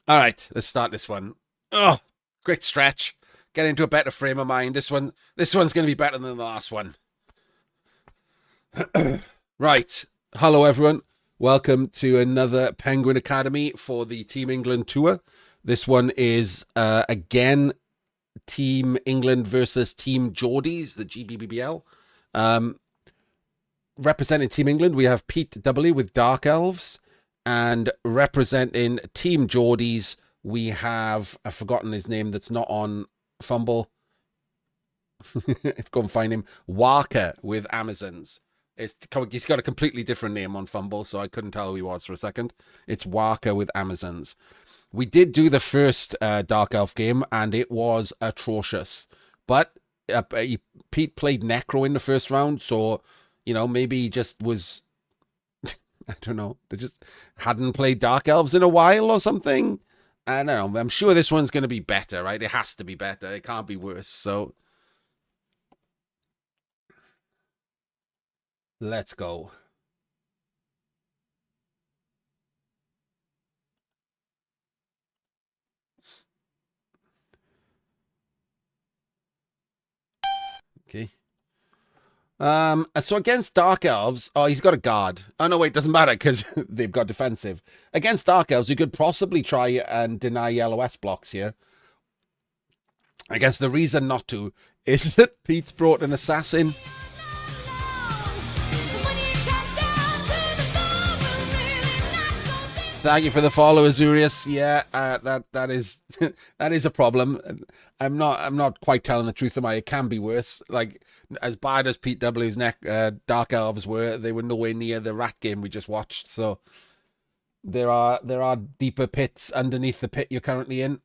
All right, let's start this one. Oh, great stretch. Get into a better frame of mind. This one's going to be better than the last one. Right. Hello, everyone. Welcome to another Penguin Academy for the Team England tour. This one is again Team England versus Team Geordies, the GBBBL. Representing Team England, we have Pete W with Dark Elves, and representing Team Geordies, we have, I've forgotten his name that's not on Fumble. Go and find him. Walker with Amazons. He's got a completely different name on Fumble, so I couldn't tell who he was for a second. It's Walker with Amazons. We did do the first Dark Elf game, and it was atrocious. But Pete played Necro in the first round, so, you know, maybe he just was, I don't know, they just hadn't played Dark Elves in a while or something. I don't know. I'm sure this one's going to be better, right? It has to be better. It can't be worse. So let's go. Okay. So against Dark Elves, oh, he's got a guard. Oh, no, wait, doesn't matter because they've got defensive. Against Dark Elves, you could possibly try and deny LOS blocks here. I guess the reason not to is that Pete's brought an assassin. Thank you for the follow, Azurius. Yeah, that is that is a problem. I'm not quite telling the truth. It can be worse. Like as bad as Pete W's Dark Elves were, they were nowhere near the rat game we just watched. So there are deeper pits underneath the pit you're currently in.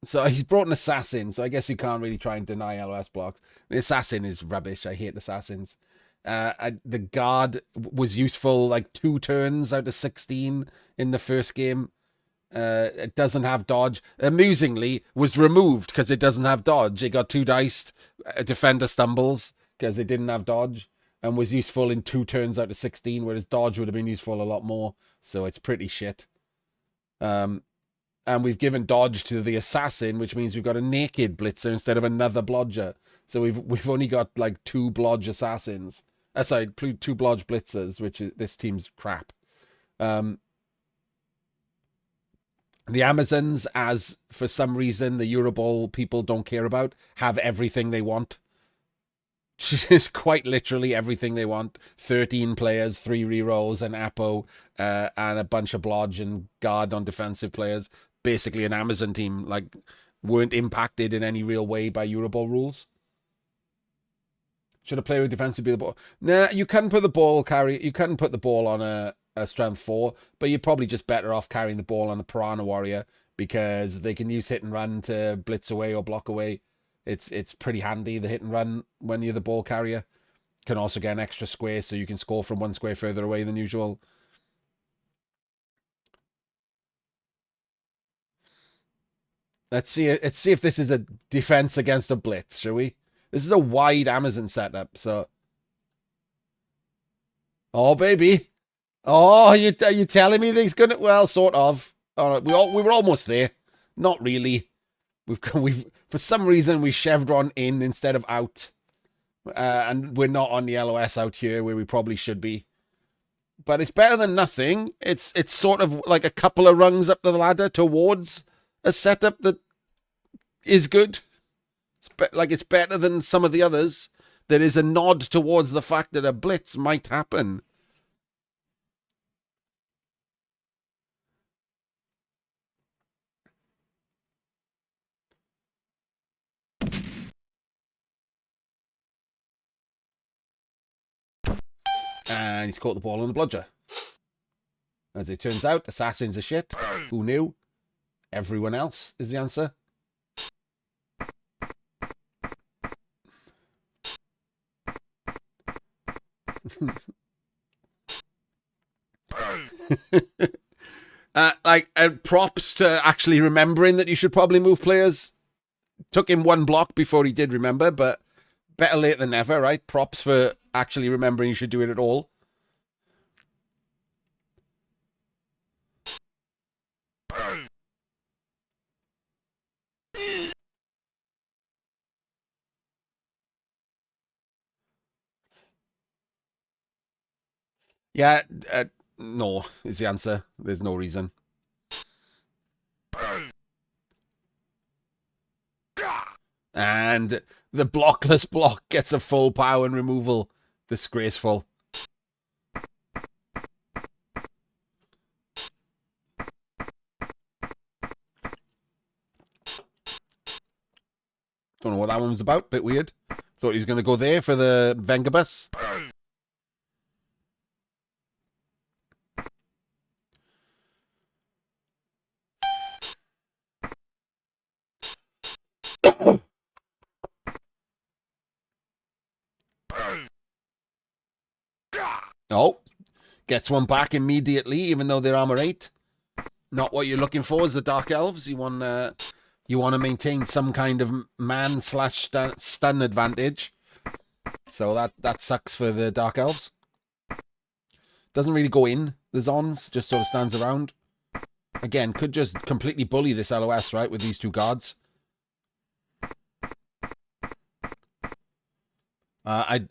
So he's brought an assassin. So I guess you can't really try and deny LOS blocks. The assassin is rubbish. I hate assassins. The guard was useful like 2 turns out of 16 in the first game. It doesn't have dodge. Amusingly, was removed because it doesn't have dodge. It got 2 diced. Defender stumbles because it didn't have dodge and was useful in 2 turns out of 16, whereas dodge would have been useful a lot more. So it's pretty shit. And we've given dodge to the assassin, which means we've got a naked blitzer instead of another blodger. So we've only got like 2 blodge assassins. Sorry, 2 blodge blitzers, which is this team's crap. The Amazons, as for some reason the Euroball people don't care about, have everything they want. Just quite literally everything they want. 13 players, 3 rerolls, an Apo, and a bunch of blodge and guard on defensive players. Basically an Amazon team, like, weren't impacted in any real way by Euroball rules. Should a player with defensive be the ball? Nah, you can put the ball You can put the ball on a strength 4, but you're probably just better off carrying the ball on a Piranha Warrior because they can use hit and run to blitz away or block away. It's pretty handy, the hit and run, when you're the ball carrier. Can also get an extra square so you can score from 1 square further away than usual. Let's see if this is a defense against a blitz, shall we? This is a wide Amazon setup, so. Oh, baby. Oh, you telling me he's gonna? Well, sort of. All right, we were almost there. Not really. We've for some reason we chevron in instead of out, and we're not on the LOS out here where we probably should be. But it's better than nothing. It's sort of like a couple of rungs up the ladder towards a setup that is good. It's better than some of the others. There is a nod towards the fact that a blitz might happen. And he's caught the ball on the bludger. As it turns out, assassins are shit. Who knew? Everyone else is the answer. Props to actually remembering that you should probably move players. Took him 1 block before he did remember, but better late than never, right? Props for actually remembering you should do it at all. Yeah, no is the answer. There's no reason. And the blockless block gets a full power and removal. Disgraceful. Don't know what that one was about. Bit weird. Thought he was going to go there for the Vengabus. Oh, gets one back immediately, even though they're armor 8. Not what you're looking for as the Dark Elves. You want to maintain some kind of man slash stun advantage. So that sucks for the Dark Elves. Doesn't really go in the Zons, just sort of stands around. Again, could just completely bully this LOS, right, with these two guards. I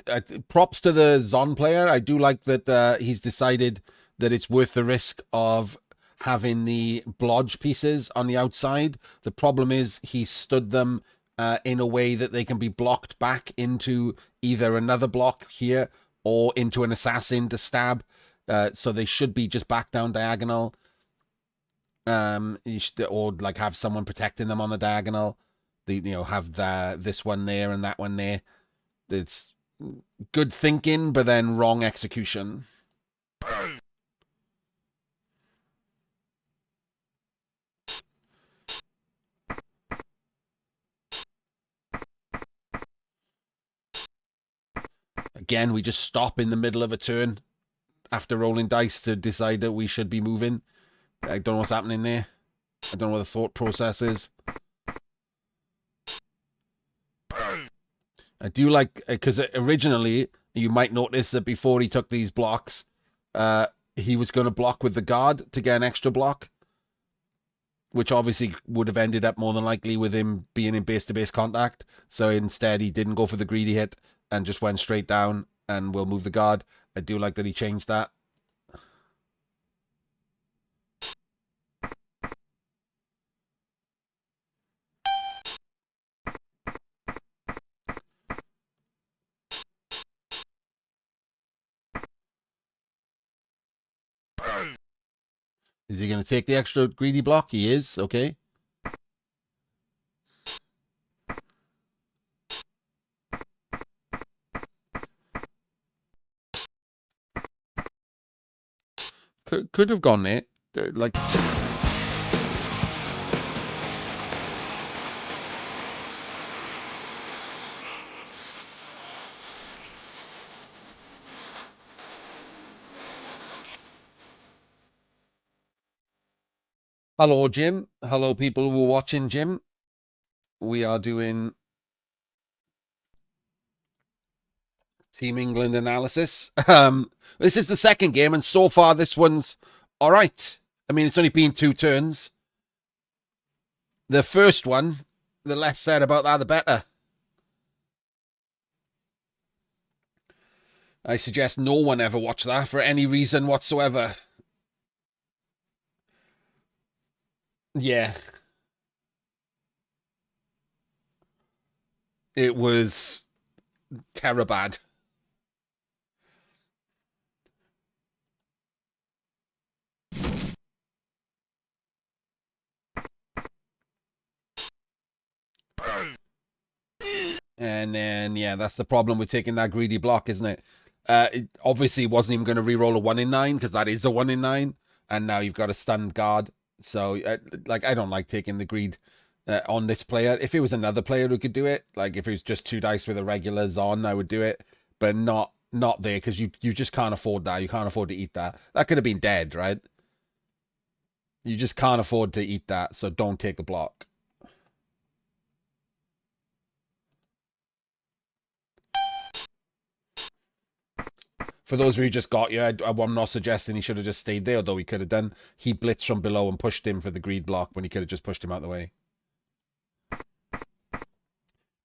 props to the Zon player. I do like that he's decided that it's worth the risk of having the blodge pieces on the outside. The problem is he stood them in a way that they can be blocked back into either another block here or into an assassin to stab. So they should be just back down diagonal. Or like have someone protecting them on the diagonal. Have this one there and that one there. It's good thinking, but then wrong execution. Again, we just stop in the middle of a turn after rolling dice to decide that we should be moving. I don't know what's happening there. I don't know what the thought process is. I do like, because originally, you might notice that before he took these blocks, he was going to block with the guard to get an extra block, which obviously would have ended up more than likely with him being in base-to-base contact. So instead, he didn't go for the greedy hit and just went straight down and will move the guard. I do like that he changed that. Is he going to take the extra greedy block? He is. Okay. Could have gone there. Like... Hello, Jim. Hello, people who are watching, Jim. We are doing Team England analysis. This is the second game, and so far this one's all right. I mean, it's only been 2 turns. The first one, the less said about that, the better. I suggest no one ever watch that for any reason whatsoever. Yeah. It was terribad. And then, yeah, that's the problem with taking that greedy block, isn't it? It obviously wasn't even going to re-roll a 1 in 9 because that is a 1 in 9. And now you've got a stunned guard. So, I don't like taking the greed on this player. If it was another player who could do it, like if it was just 2 dice with a regular Zon, I would do it. But not there because you just can't afford that. You can't afford to eat that. That could have been dead, right? You just can't afford to eat that. So don't take the block. For those of you who just got you, I'm not suggesting he should have just stayed there, although he could have done. He blitzed from below and pushed him for the greed block when he could have just pushed him out of the way.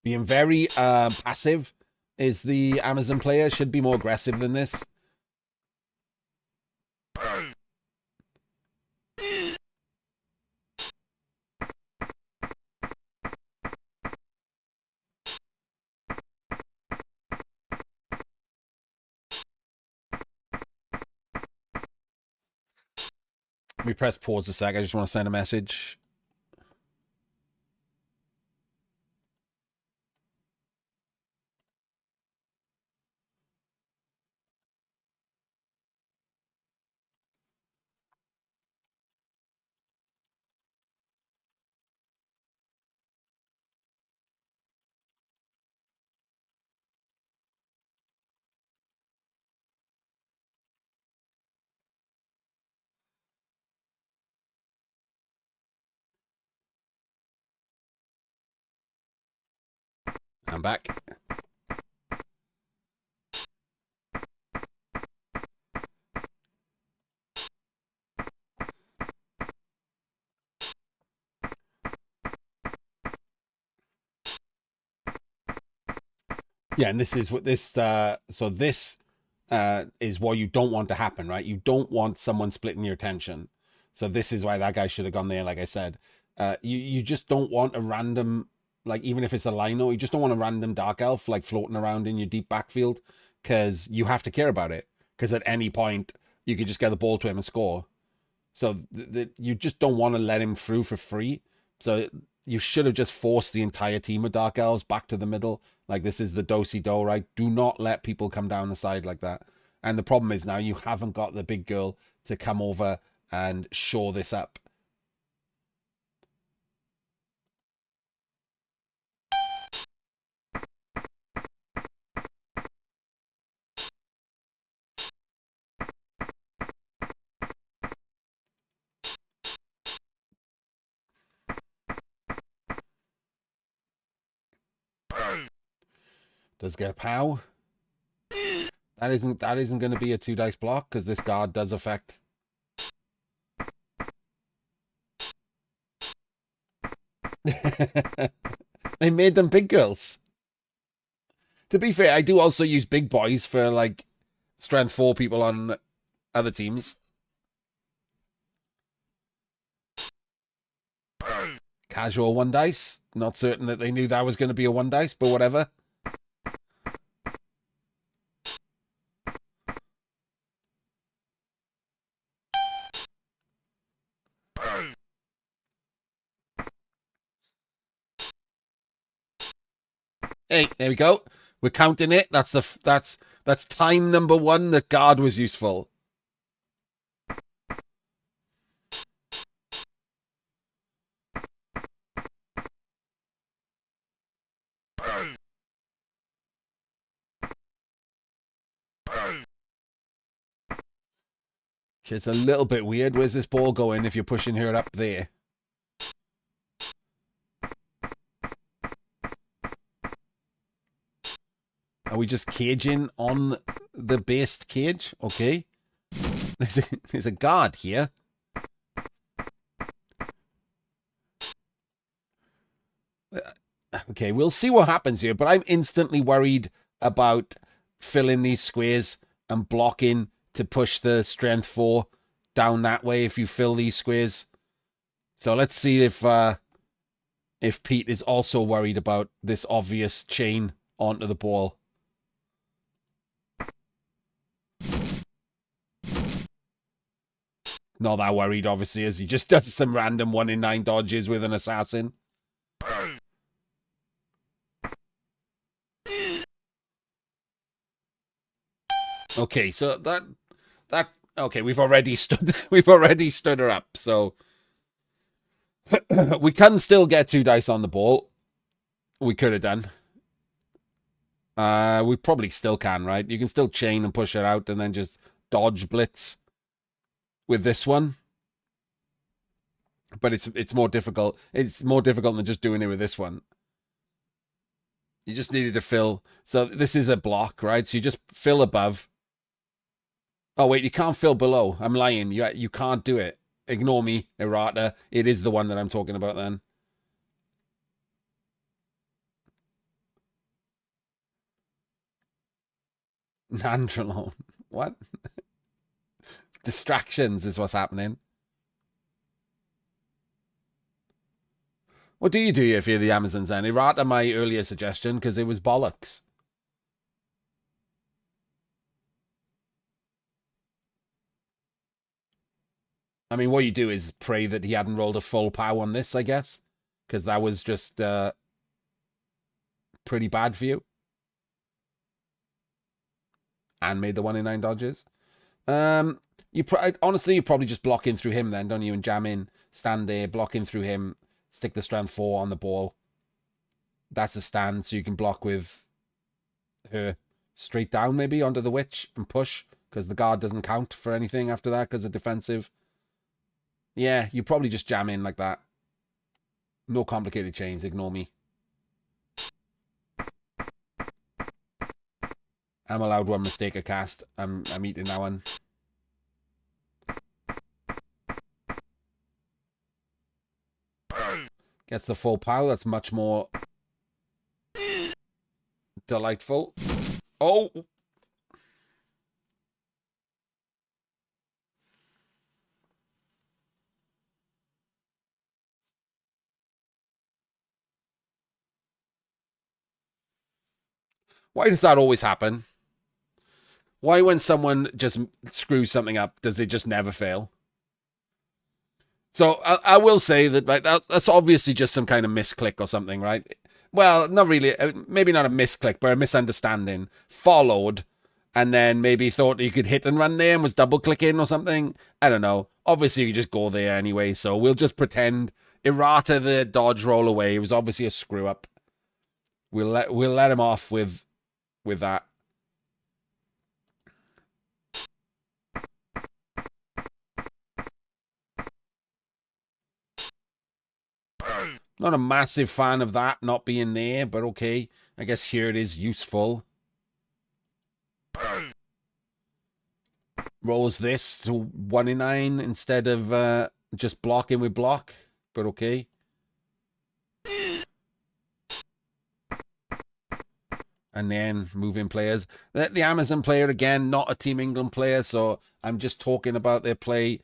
Being very passive is the Amazon player. Should be more aggressive than this. Let me press pause a sec. I just want to send a message. I'm back. Yeah, and this is what this so this is what you don't want to happen, right? You don't want someone splitting your attention. So this is why that guy should have gone there, like I said. You just don't want a random, like, even if it's a lino, you just don't want a random dark elf like floating around in your deep backfield, because you have to care about it. Because at any point you could just get the ball to him and score. So you just don't want to let him through for free. So you should have just forced the entire team of Dark Elves back to the middle. Like, this is the do-si-do, right? Do not let people come down the side like that. And the problem is now you haven't got the big girl to come over and shore this up. Does get a pow. That isn't going to be a 2-dice block, because this guard does affect. They made them big girls. To be fair, I do also use big boys for, like, strength 4 people on other teams. Casual 1-dice. Not certain that they knew that was going to be a 1-dice, but whatever. Hey, there we go. We're counting it. That's time number 1 that guard was useful. It's a little bit weird. Where's this ball going if you're pushing her up there? Are we just caging on the based cage? Okay. There's a guard here. Okay, we'll see what happens here, but I'm instantly worried about filling these squares and blocking to push the strength 4 down that way if you fill these squares. So let's see if Pete is also worried about this obvious chain onto the ball. Not that worried, obviously, as he just does some random 1 in 9 dodges with an assassin. Okay, so that okay, we've already stood her up, so we can still get 2 dice on the ball. We could have done. We probably still can, right? You can still chain and push her out and then just dodge blitz with this one. But it's more difficult. It's more difficult than just doing it with this one. You just needed to fill. So this is a block, right? So you just fill above. Oh, wait, you can't fill below. I'm lying. You can't do it. Ignore me, errata. It is the one that I'm talking about then. Nandrolone. What? Distractions is what's happening. What do you do if you're the Amazons then? Errata my earlier suggestion because it was bollocks. I mean, what you do is pray that he hadn't rolled a full pow on this, I guess. Because that was just pretty bad for you. And made the 1 in 9 dodges. Honestly, you probably just block in through him then, don't you? And jam in, stand there, block in through him, stick the strand 4 on the ball. That's a stand, so you can block with her straight down, maybe, onto the witch and push, because the guard doesn't count for anything after that because of defensive. Yeah, you probably just jam in like that. No complicated chains, ignore me. I'm allowed one mistake a cast. I'm eating that one. Gets the full pow. That's much more delightful. Oh! Why does that always happen? Why, when someone just screws something up, does it just never fail? So I will say that, right, that's obviously just some kind of misclick or something, right? Well, not really. Maybe not a misclick, but a misunderstanding. Followed, and then maybe thought you could hit and run there and was double clicking or something. I don't know. Obviously, you just go there anyway, so we'll just pretend errata the dodge roll away. It was obviously a screw up. We'll let him off with that. Not a massive fan of that not being there, but okay. I guess here it is useful. Rolls this to 1 in 9 instead of just blocking with block, but okay. And then moving players. The Amazon player, again, not a Team England player, so I'm just talking about their play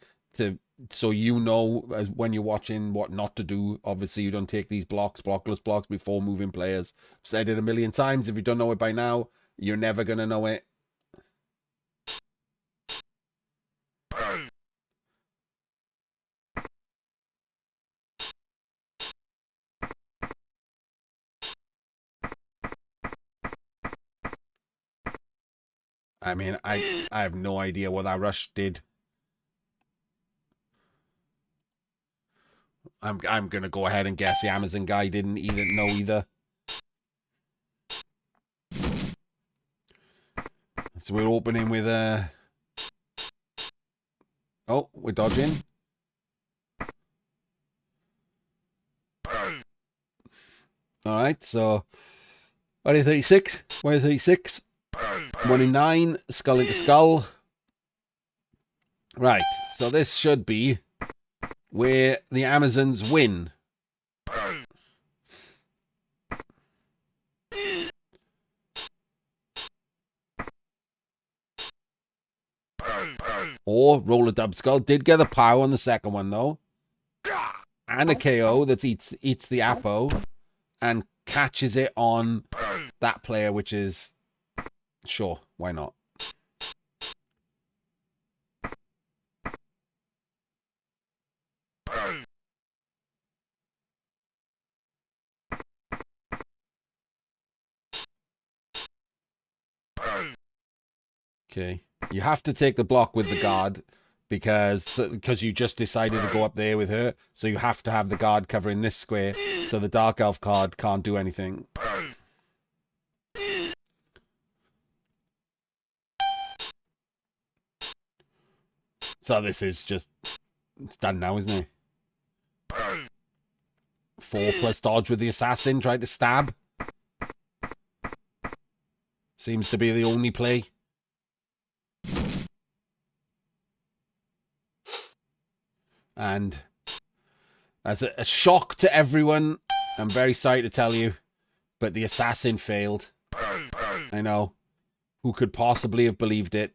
so you know as when you're watching what not to do. Obviously, you don't take these blockless blocks before moving players. I've said it a million times. If you don't know it by now, you're never going to know it. I mean, I have no idea what that rush did. I'm gonna go ahead and guess the Amazon guy didn't even know either. So we're opening with oh, we're dodging. All right, so 136, 136, 1 in 9, skull into skull. Right, so this should be where the Amazons win. Or roll a dub skull. Did get a power on the second one though. And a KO that eats the Apo and catches it on that player, which is sure, why not? Okay. You have to take the block with the guard because you just decided to go up there with her. So you have to have the guard covering this square so the Dark Elf card can't do anything. So this is just... It's done now, isn't it? 4 plus dodge with the assassin. Tried to stab. Seems to be the only play. And as a shock to everyone, I'm very sorry to tell you, but the assassin failed. I know. Who could possibly have believed it?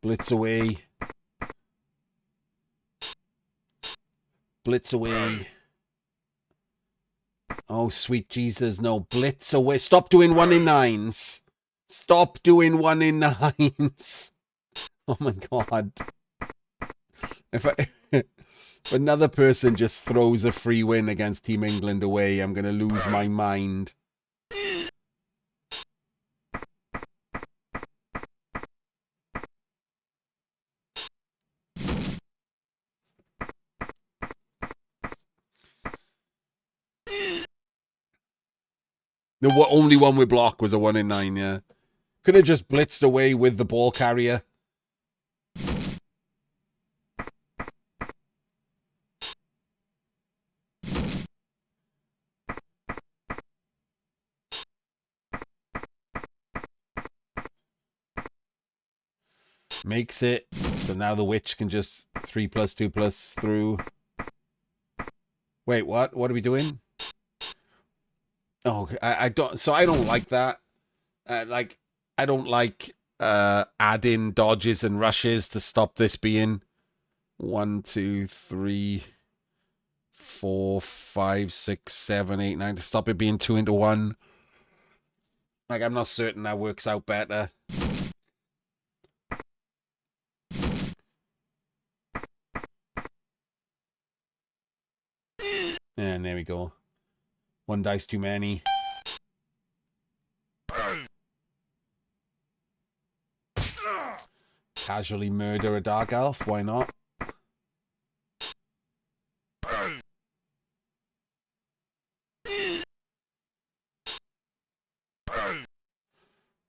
Blitz away. Blitz away. Oh, sweet Jesus, no. Blitz away. Stop doing 1 in 9s. Stop doing 1 in 9s. Oh my God. If another person just throws a free win against Team England away, I'm going to lose my mind. The only one we block was a 1 in 9, yeah. Could have just blitzed away with the ball carrier. Makes it. So now the witch can just 3+2+ through. Wait, what? What are we doing? Oh, I don't. So I don't like that. I don't like adding dodges and rushes to stop this being 1, 2, 3, 4, 5, 6, 7, 8, 9 to stop it being 2 into 1. Like, I'm not certain that works out better. And there we go. 1 dice too many. Casually murder a dark elf. Why not?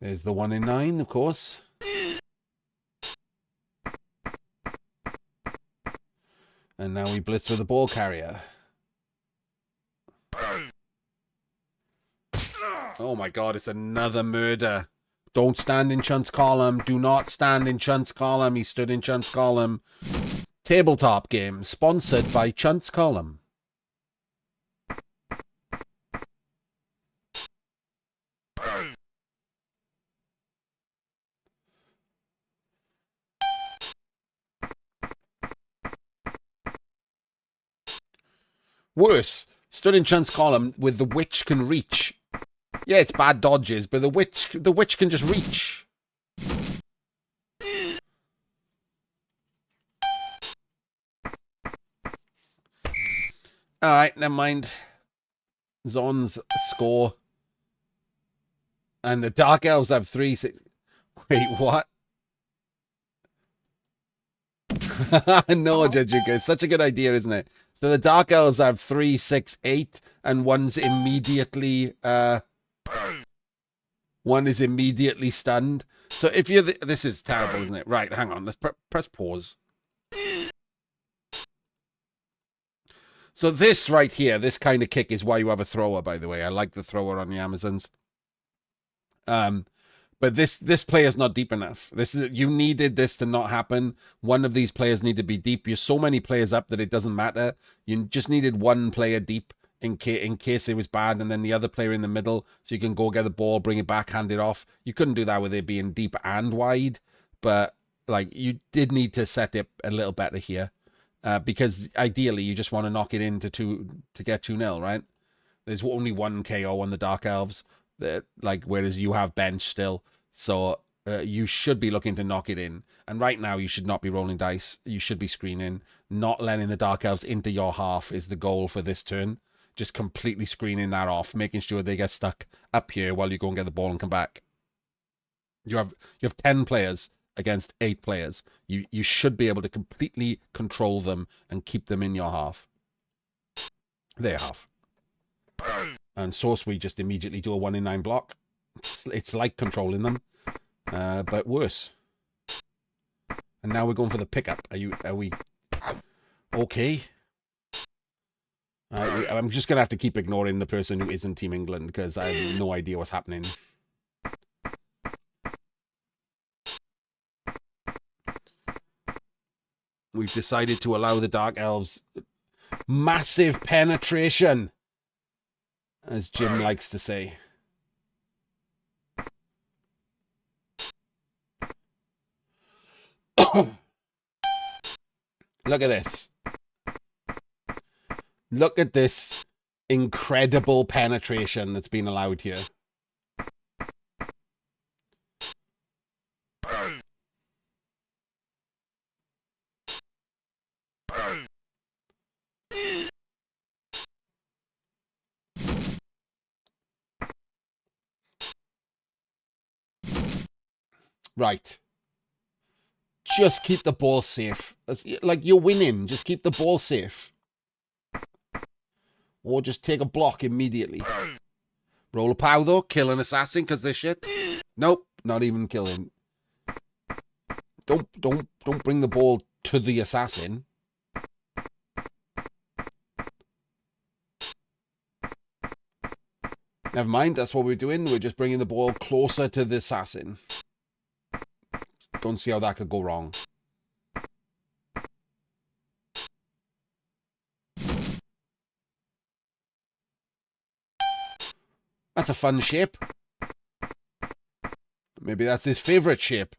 There's the 1 in 9, of course. And now we blitz with the ball carrier. Oh my God, it's another murder. Don't stand in Chunt's column. Do not stand in Chunt's column. He stood in Chunt's column. Tabletop game sponsored by Chunt's column. Worse, stood in Chunt's column with the witch can reach. Yeah, it's bad dodges, but the witch can just reach. Alright, never mind. Zon's score. And the Dark Elves have 3, 6. Wait, what? No, Jajuka. It's such a good idea, isn't it? So the Dark Elves have 3, 6, 8, and one's immediately one is immediately stunned. So if you're this is terrible, isn't it? Right, hang on. Let's press pause. So this right here, this kind of kick is why you have a thrower, by the way. I like the thrower on the Amazons. But this player's not deep enough. You needed this to not happen. One of these players need to be deep. You're so many players up that it doesn't matter. You just needed one player deep in case it was bad, and then the other player in the middle, so you can go get the ball, bring it back, hand it off. You couldn't do that with it being deep and wide, but like you did need to set it a little better here, because ideally you just want to knock it into to get 2-0, right? There's only 1 KO on the Dark Elves. Whereas you have bench still, so you should be looking to knock it in. And right now you should not be rolling dice. You should be screening. Not letting the Dark Elves into your half is the goal for this turn. Just completely screening that off, making sure they get stuck up here while you go and get the ball and come back. You have 10 players against 8 players. You should be able to completely control them and keep them in your half. Their half. And Source, we just immediately do a 1 in 9 block. It's like controlling them, but worse. And now we're going for the pickup. Are we okay? I'm just gonna have to keep ignoring the person who isn't Team England because I have no idea what's happening. We've decided to allow the Dark Elves massive penetration, as Jim likes to say. Look at this. Look at this incredible penetration that's been allowed here. Right. Just keep the ball safe. Like, you're winning. Just keep the ball safe. Or just take a block immediately. Roll a pow, though. Kill an assassin because they're shit. Nope. Not even killing. Don't bring the ball to the assassin. Never mind. That's what we're doing. We're just bringing the ball closer to the assassin. Don't see how that could go wrong. That's a fun shape. Maybe that's his favorite shape.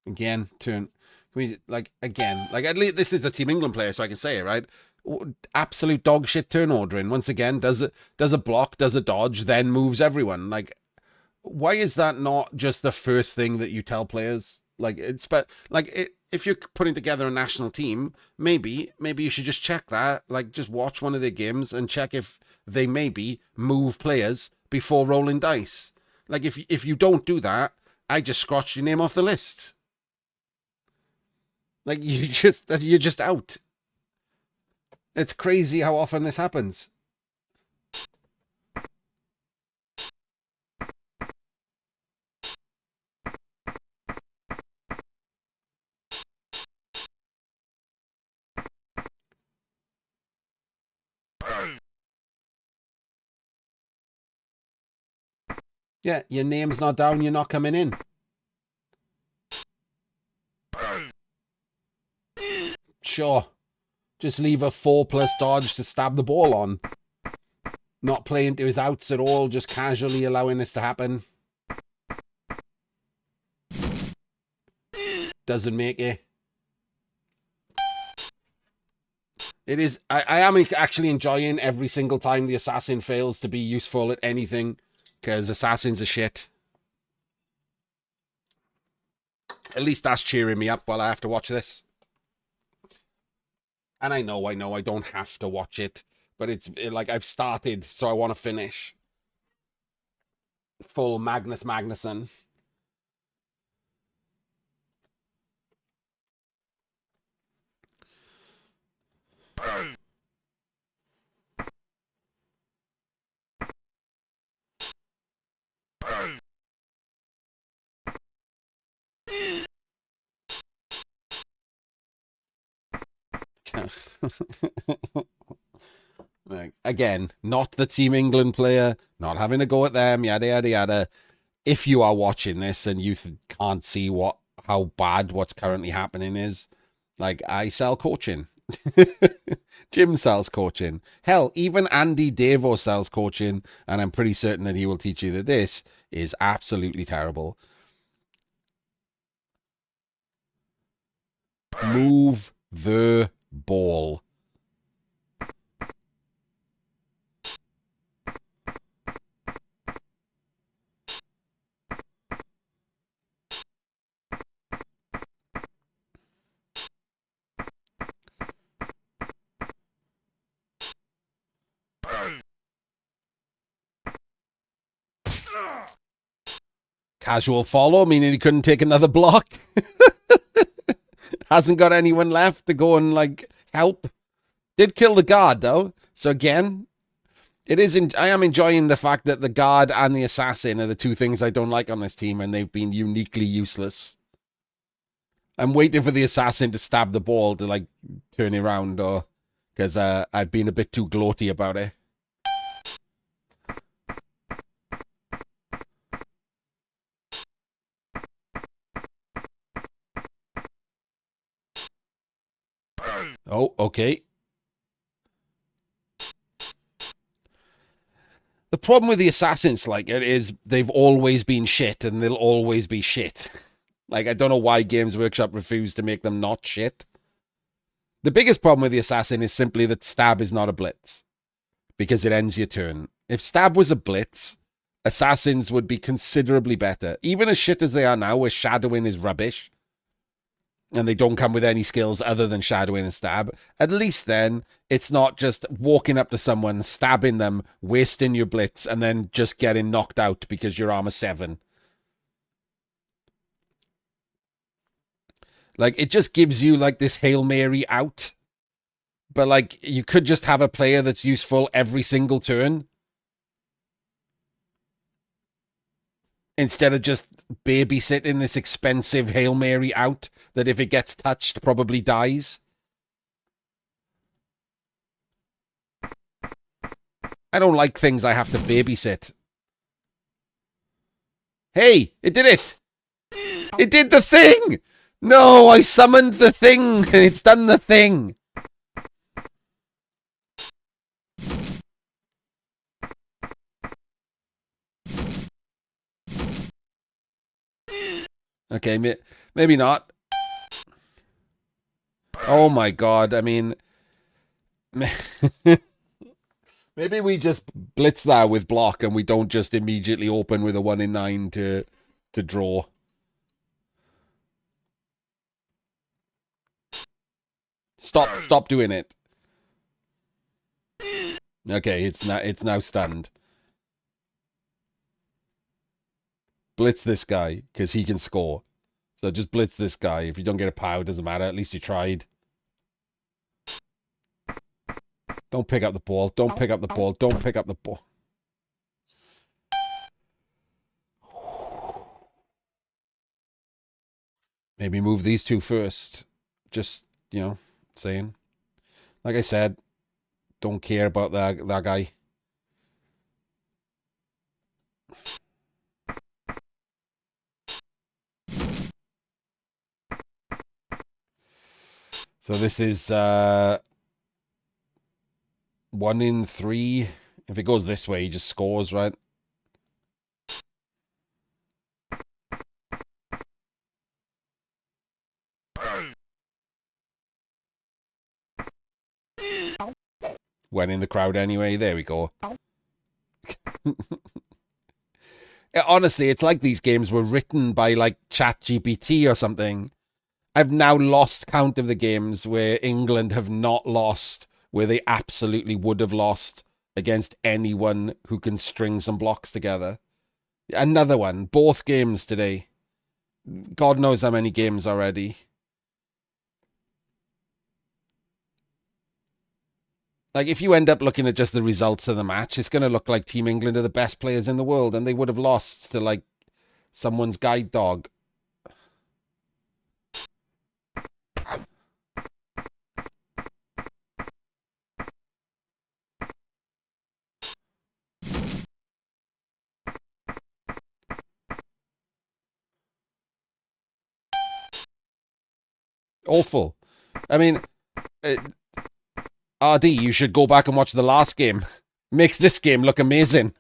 Again, turn. Again, at least this is the Team England player, so I can say it, right? Absolute dog shit turn ordering. Once again, does a block, does a dodge, then moves everyone. Like, why is that not just the first thing that you tell players? If you're putting together a national team, maybe you should just check that. Like, just watch one of their games and check if they maybe move players before rolling dice. Like, if you don't do that, I just scratch your name off the list. Like, you're just out. It's crazy how often this happens. Yeah, your name's not down, you're not coming in. Sure. Just leave a 4+ dodge to stab the ball on. Not playing to his outs at all, just casually allowing this to happen. Doesn't make it. It is. I am actually enjoying every single time the assassin fails to be useful at anything, because assassins are shit. At least that's cheering me up while I have to watch this. And I know I don't have to watch it, but it's like I've started, so I want to finish. Full Magnus Magnuson. Again, not the Team England player, not having to go at them, yada yada yada. If you are watching this and you can't see how bad what's currently happening is, like, I sell coaching. Jim sells coaching. Hell, even Andy Davo sells coaching, and I'm pretty certain that he will teach you that this is absolutely terrible. Move the ball. Casual follow, meaning he couldn't take another block. Hasn't got anyone left to go and, like, help. Did kill the guard, though. So again, I am enjoying the fact that the guard and the assassin are the two things I don't like on this team, and they've been uniquely useless. I'm waiting for the assassin to stab the ball to, like, turn it around, or because I've been a bit too gloaty about it. Oh, okay. The problem with the assassins, like, it is they've always been shit and they'll always be shit. Like, I don't know why Games Workshop refused to make them not shit. The biggest problem with the assassin is simply that stab is not a blitz because it ends your turn. If stab was a blitz, assassins would be considerably better. Even as shit as they are now, where shadowing is rubbish and they don't come with any skills other than shadowing and stab, at least then it's not just walking up to someone, stabbing them, wasting your blitz, and then just getting knocked out because you're armor 7. Like, it just gives you, like, this Hail Mary out. But, like, you could just have a player that's useful every single turn instead of just babysitting this expensive Hail Mary out that if it gets touched probably dies. I don't like things I have to babysit. Hey, it did it! It did the thing! No, I summoned the thing and it's done the thing. Okay, maybe not. Oh my god, I mean... Maybe we just blitz that with block and we don't just immediately open with a 1 in 9 to draw. Stop doing it. Okay, it's now stunned. Blitz this guy, because he can score. So just blitz this guy. If you don't get a POW, it doesn't matter. At least you tried. Don't pick up the ball. Don't pick up the ball. Don't pick up the ball. Maybe move these two first. Just, saying. Like I said, don't care about that guy. So this is 1 in 3. If it goes this way, he just scores, right? Went in the crowd anyway. There we go. Honestly, it's like these games were written by, like, ChatGPT or something. I've now lost count of the games where England have not lost, where they absolutely would have lost against anyone who can string some blocks together. Another one. Both games today. God knows how many games already. Like, if you end up looking at just the results of the match, it's going to look like Team England are the best players in the world, and they would have lost to, like, someone's guide dog. Awful. I mean, RD, you should go back and watch the last game. Makes this game look amazing.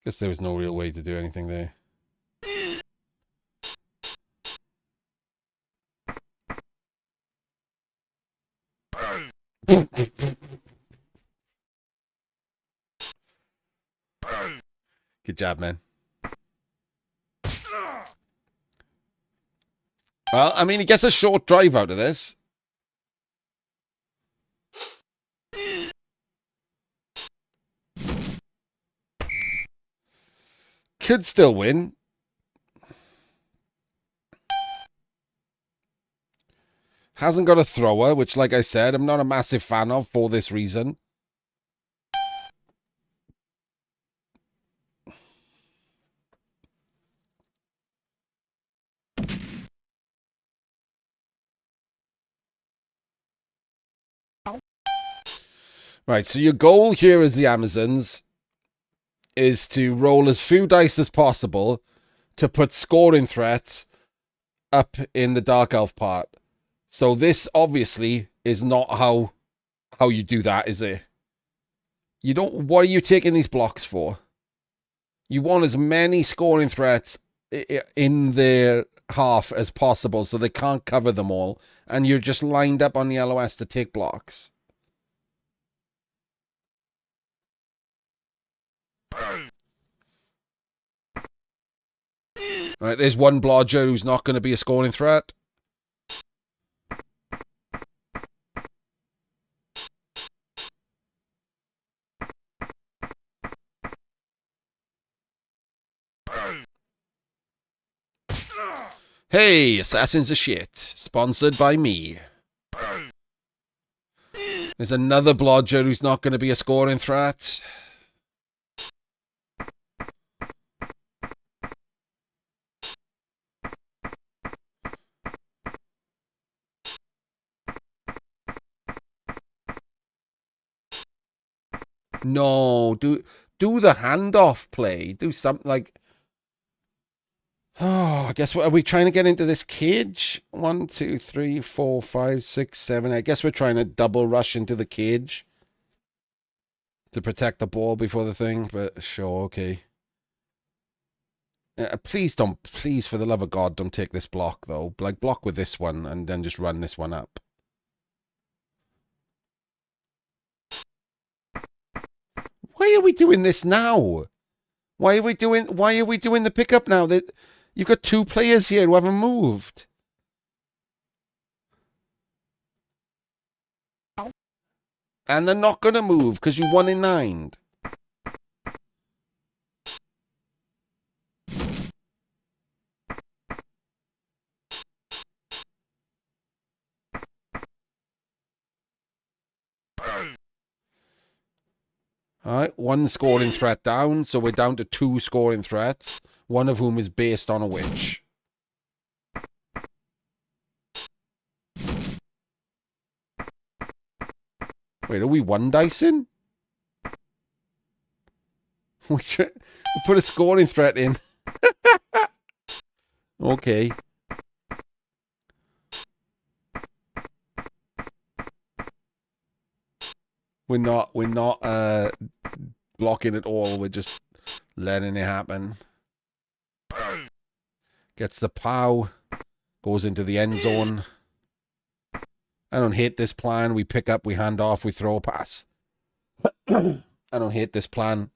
Guess there was no real way to do anything there. Good job, man. Well, I mean, he gets a short drive out of this. Could still win. Hasn't got a thrower, which, like I said, I'm not a massive fan of for this reason. Right, so your goal here as the Amazons is to roll as few dice as possible to put scoring threats up in the Dark Elf part. So this obviously is not how you do that, is it? You don't. What are you taking these blocks for? You want as many scoring threats in their half as possible so they can't cover them all, and you're just lined up on the LOS to take blocks. Right, there's one blodger who's not going to be a scoring threat. Hey, Assassins are shit. Sponsored by me. There's another blodger who's not going to be a scoring threat. No, do the handoff play. Do something like... Oh, I guess, what are we trying to get into this cage? 1, 2, 3, 4, 5, 6, 7. I guess we're trying to double rush into the cage to protect the ball before the thing, but sure, okay. Please don't, please, for the love of God, don't take this block, though. Like, block with this one and then just run this one up. Why are we doing this now? Why are we doing the pickup now? You've got 2 players here who haven't moved. And they're not going to move because you won in 9. All right, 1 scoring threat down, so we're down to 2 scoring threats, one of whom is based on a witch. Wait, are we 1 dicing? We put a scoring threat in. Okay. We're not blocking at all. We're just letting it happen. Gets the pow. Goes into the end zone. I don't hate this plan. We pick up, we hand off, we throw a pass. I don't hate this plan.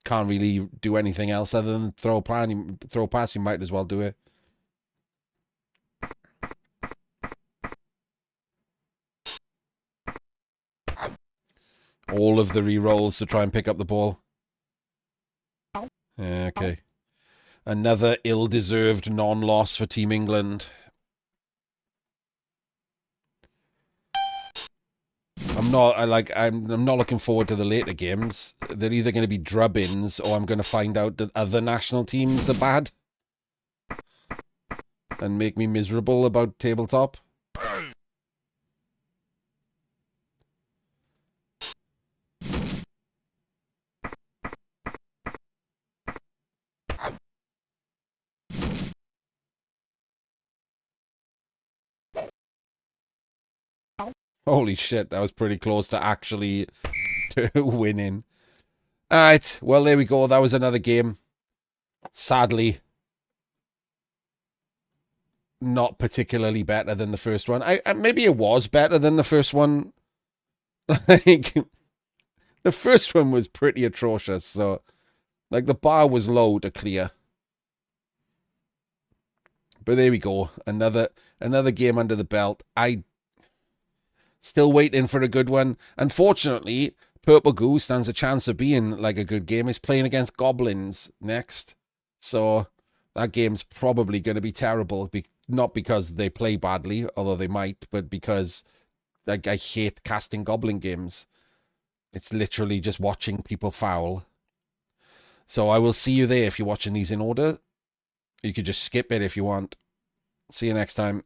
Can't really do anything else other than throw a plan. Throw a pass, you might as well do it. All of the re-rolls to try and pick up the ball. Okay. Another ill-deserved non-loss for Team England. I'm not looking forward to the later games. They're either going to be drubbins or I'm going to find out that other national teams are bad and make me miserable about tabletop. Holy shit, that was pretty close to actually winning. All right, well, there we go. That was another game. Sadly, not particularly better than the first one. Maybe it was better than the first one. Like, the first one was pretty atrocious, so, like, the bar was low to clear. But there we go. Another game under the belt. I still waiting for a good one. Unfortunately, Purple Goo stands a chance of being like a good game. It's playing against Goblins next. So that game's probably going to be terrible not because they play badly, although they might, but because like I hate casting goblin games. It's literally just watching people foul. So I will see you there if you're watching these in order. You could just skip it if you want. See you next time.